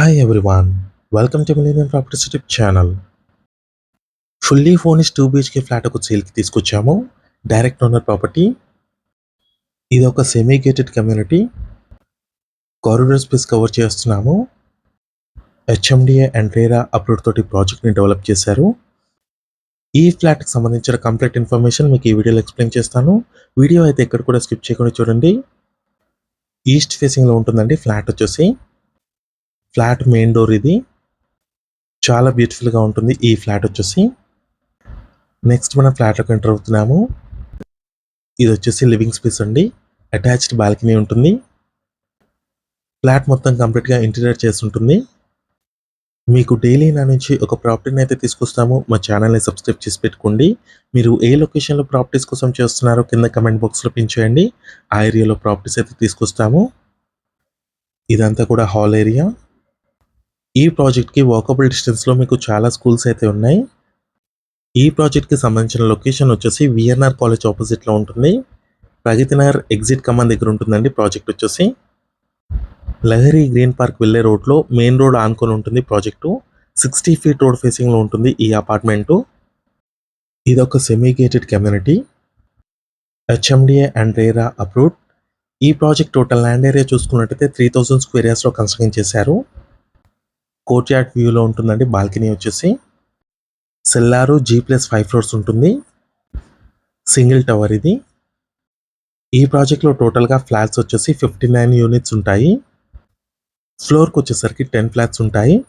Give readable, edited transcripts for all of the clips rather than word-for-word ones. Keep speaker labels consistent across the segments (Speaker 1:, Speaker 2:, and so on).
Speaker 1: Hi everyone, welcome to Millennium Properties YouTube channel. Fully furnished 2 BHK flat ఒక సేల్కి తీసుకొచ్చాము. Direct owner property. ఇది ఒక semi gated community. Corridor space cover చేస్తున్నాము. HMDA and RERA approve తోటి ప్రాజెక్ట్ని develop చేశారు. ఈ ఫ్లాట్కి సంబంధించిన కంప్లీట్ ఇన్ఫర్మేషన్ మీకు ఈ వీడియోలో ఎక్స్ప్లెయిన్ చేస్తాను. వీడియో అయితే ఎక్కడ కూడా స్కిప్ చేయకుండా చూడండి. ఈస్ట్ ఫేసింగ్లో ఉంటుందండి ఫ్లాట్ వచ్చేసి. ఫ్లాట్ మెయిన్ డోర్ ఇది. చాలా బ్యూటిఫుల్గా ఉంటుంది ఈ ఫ్లాట్ వచ్చేసి. నెక్స్ట్ మనం ఫ్లాట్లోకి ఎంటర్ అవుతున్నాము. ఇది వచ్చేసి లివింగ్ స్పేస్ అండి. అటాచ్డ్ బాల్కనీ ఉంటుంది. ఫ్లాట్ మొత్తం కంప్లీట్గా ఇంటీరియర్ చేసి ఉంటుంది. మీకు డైలీ నా నుంచి ఒక ప్రాపర్టీని అయితే తీసుకొస్తాము. మా ఛానల్ని సబ్స్క్రైబ్ చేసి పెట్టుకోండి. మీరు ఏ లొకేషన్లో ప్రాపర్టీస్ కోసం చేస్తున్నారో కింద కమెంట్ బాక్స్లో పిన్ చేయండి. ఆ ఏరియాలో ప్రాపర్టీస్ అయితే తీసుకొస్తాము. ఇదంతా కూడా హాల్ ఏరియా. ఈ ప్రాజెక్ట్కి వాకబుల్ డిస్టెన్స్లో మీకు చాలా స్కూల్స్ అయితే ఉన్నాయి. ఈ ప్రాజెక్ట్కి సంబంధించిన లొకేషన్ వచ్చేసి విఎన్ఆర్ కాలేజ్ ఆపోజిట్లో ఉంటుంది. ప్రగతి నగర్ ఎగ్జిట్ కమాన్ దగ్గర ఉంటుందండి ప్రాజెక్ట్ వచ్చేసి. లహరి గ్రీన్ పార్క్ వెళ్ళే రోడ్లో మెయిన్ రోడ్ ఆనుకొని ఉంటుంది ప్రాజెక్టు. 60 feet రోడ్ ఫేసింగ్లో ఉంటుంది ఈ అపార్ట్మెంటు. ఇది ఒక semi gated community. HMDA and RERA approved. ఈ ప్రాజెక్ట్ టోటల్ ల్యాండ్ ఏరియా చూసుకున్నట్టయితే 3000 square yardsలో కన్స్ట్రక్షన్ చేశారు. కోర్ట్ యార్డ్ వ్యూలో ఉంటుందండి బాల్కనీ వచ్చేసి. సెల్లారు G+5 floors ఉంటుంది. సింగిల్ టవర్ ఇది. ఈ ప్రాజెక్ట్లో టోటల్గా ఫ్లాట్స్ వచ్చేసి 59 units ఉంటాయి. ఫ్లోర్కి వచ్చేసరికి 10 flats ఉంటాయి.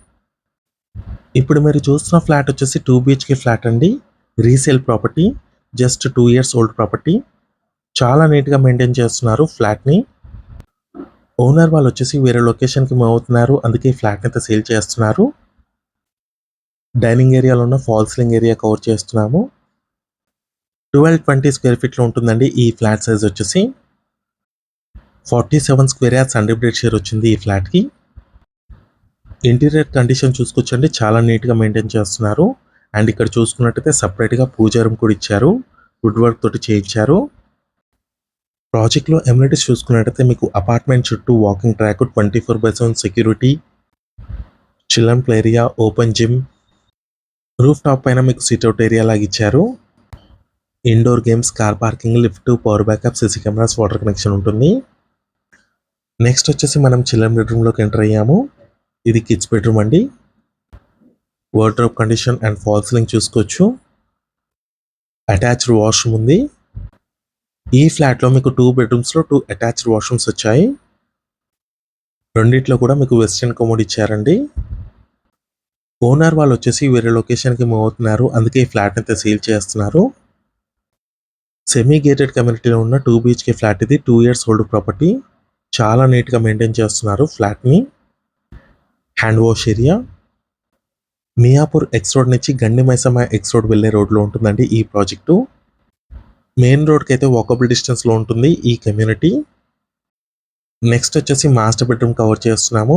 Speaker 1: ఇప్పుడు మీరు చూస్తున్న ఫ్లాట్ వచ్చేసి 2 BHK ఫ్లాట్ అండి. Resale property. Just 2 years old property. చాలా నీట్గా మెయింటైన్ చేస్తున్నారు ఫ్లాట్ని. ఓనర్ వాళ్ళు వచ్చేసి వేరే లొకేషన్కి మూవ్ అవుతున్నారు. అందుకే ఈ ఫ్లాట్ని అయితే సేల్ చేస్తున్నారు. డైనింగ్ ఏరియాలో ఉన్న ఫాల్ సీలింగ్ ఏరియా కవర్ చేస్తున్నాము. 1220 square feetలో ఉంటుందండి ఈ ఫ్లాట్ సైజ్ వచ్చేసి. 47 square yards అన్డివైడెడ్ షేర్ వచ్చింది ఈ ఫ్లాట్కి. ఇంటీరియర్ కండిషన్ చూసుకొచ్చండి, చాలా నీట్గా మెయింటైన్ చేస్తున్నారు. అండ్ ఇక్కడ చూసుకున్నట్టయితే సపరేట్గా పూజా రూమ్ కూడా ఇచ్చారు. వుడ్ వర్క్ తోటి చేయించారు. ప్రాజెక్ట్లో ఎమ్యూనిటీస్ చూసుకున్నట్టయితే మీకు అపార్ట్మెంట్ చుట్టూ walking track, 24/7 security, children play area, open gym, roof top పైన మీకు సిట్అవుట్ ఏరియా లాగా ఇచ్చారు. Indoor games, car parking, lift, power backup, CC cameras, water connection ఉంటుంది. నెక్స్ట్ వచ్చేసి మనం చిల్డ్రన్ బెడ్రూమ్లోకి ఎంటర్ అయ్యాము. ఇది కిడ్స్ బెడ్రూమ్ అండి. Wardrobe condition and fall ceiling చూసుకోవచ్చు. అటాచ్డ్ వాష్రూమ్ ఉంది. ఈ ఫ్లాట్లో మీకు 2 bedrooms లో 2 అటాచ్డ్ వాష్రూమ్స్ వచ్చాయి. రెండిట్లో కూడా మీకు వెస్టర్న్ కమోడ్ ఇచ్చారండి. ఓనర్ వాళ్ళు వచ్చేసి వేరే లొకేషన్కి మూవ్ అవుతున్నారు. అందుకే ఈ ఫ్లాట్ అయితే సేల్ చేస్తున్నారు. సెమీ గేటెడ్ కమ్యూనిటీలో ఉన్న 2 BHK ఫ్లాట్ ఇది. 2 years ఓల్డ్ ప్రాపర్టీ. చాలా నీట్గా మెయింటైన్ చేస్తున్నారు ఫ్లాట్ని. Hand wash area. Miyapur x road నుంచి గండి మైసమ్మ ఎక్స్ రోడ్ వెళ్ళే రోడ్లో ఉంటుందండి ఈ ప్రాజెక్టు. మెయిన్ రోడ్కి అయితే వాకబుల్ డిస్టెన్స్లో ఉంటుంది ఈ కమ్యూనిటీ. నెక్స్ట్ వచ్చేసి మాస్టర్ బెడ్రూమ్ కవర్ చేస్తున్నాము.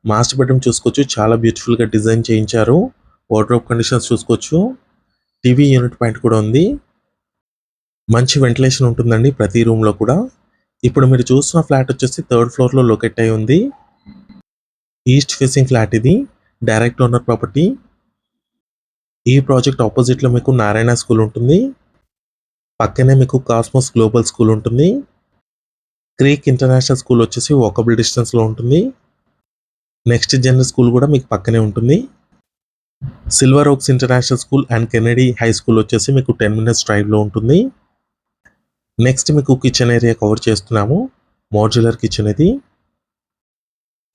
Speaker 1: మాస్టర్ బెడ్రూమ్ చూసుకోవచ్చు, చాలా బ్యూటిఫుల్గా డిజైన్ చేయించారు. వార్డ్రోబ్ కండిషన్స్ చూసుకోవచ్చు. టీవీ యూనిట్ పాయింట్ కూడా ఉంది. మంచి వెంటిలేషన్ ఉంటుందండి ప్రతి రూమ్లో కూడా. ఇప్పుడు మీరు చూస్తున్న ఫ్లాట్ వచ్చేసి 3rd floorలో లొకేట్ అయి ఉంది. ఈస్ట్ ఫేసింగ్ ఫ్లాట్ ఇది. Direct owner property. ఈ ప్రాజెక్ట్ ఆపోజిట్లో మీకు నారాయణ స్కూల్ ఉంటుంది. పక్కనే మీకు కాస్మోస్ గ్లోబల్ స్కూల్ ఉంటుంది. క్రీక్ ఇంటర్నేషనల్ స్కూల్ వచ్చేసి వాకబుల్ డిస్టెన్స్లో ఉంటుంది. నెక్స్ట్ జనరల్ స్కూల్ కూడా మీకు పక్కనే ఉంటుంది. Silver oaks international school and Kennedy high school వచ్చేసి మీకు 10 minutes డ్రైవ్లో ఉంటుంది. నెక్స్ట్ మీకు కిచెన్ ఏరియా కవర్ చేస్తున్నాము. మోడ్యులర్ కిచెన్ ఇది.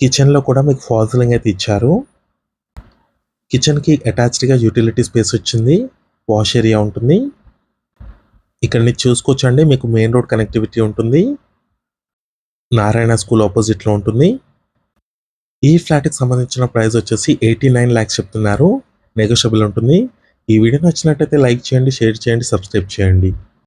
Speaker 1: కిచెన్లో కూడా మీకు ఫాల్ సీలింగ్ అయితే ఇచ్చారు. కిచెన్కి అటాచ్డ్గా యూటిలిటీ స్పేస్ వచ్చింది. వాష్ ఏరియా ఉంటుంది. ఇక్కడ నుంచి చూసుకోవచ్చండి, మీకు మెయిన్ రోడ్ కనెక్టివిటీ ఉంటుంది. నారాయణ స్కూల్ ఆపోజిట్లో ఉంటుంది. ఈ ఫ్లాట్కి సంబంధించిన ప్రైస్ వచ్చేసి 89 lakhs చెప్తున్నారు. నెగోషియబుల్ ఉంటుంది. ఈ వీడియో నచ్చినట్టయితే లైక్ చేయండి, షేర్ చేయండి, సబ్స్క్రైబ్ చేయండి.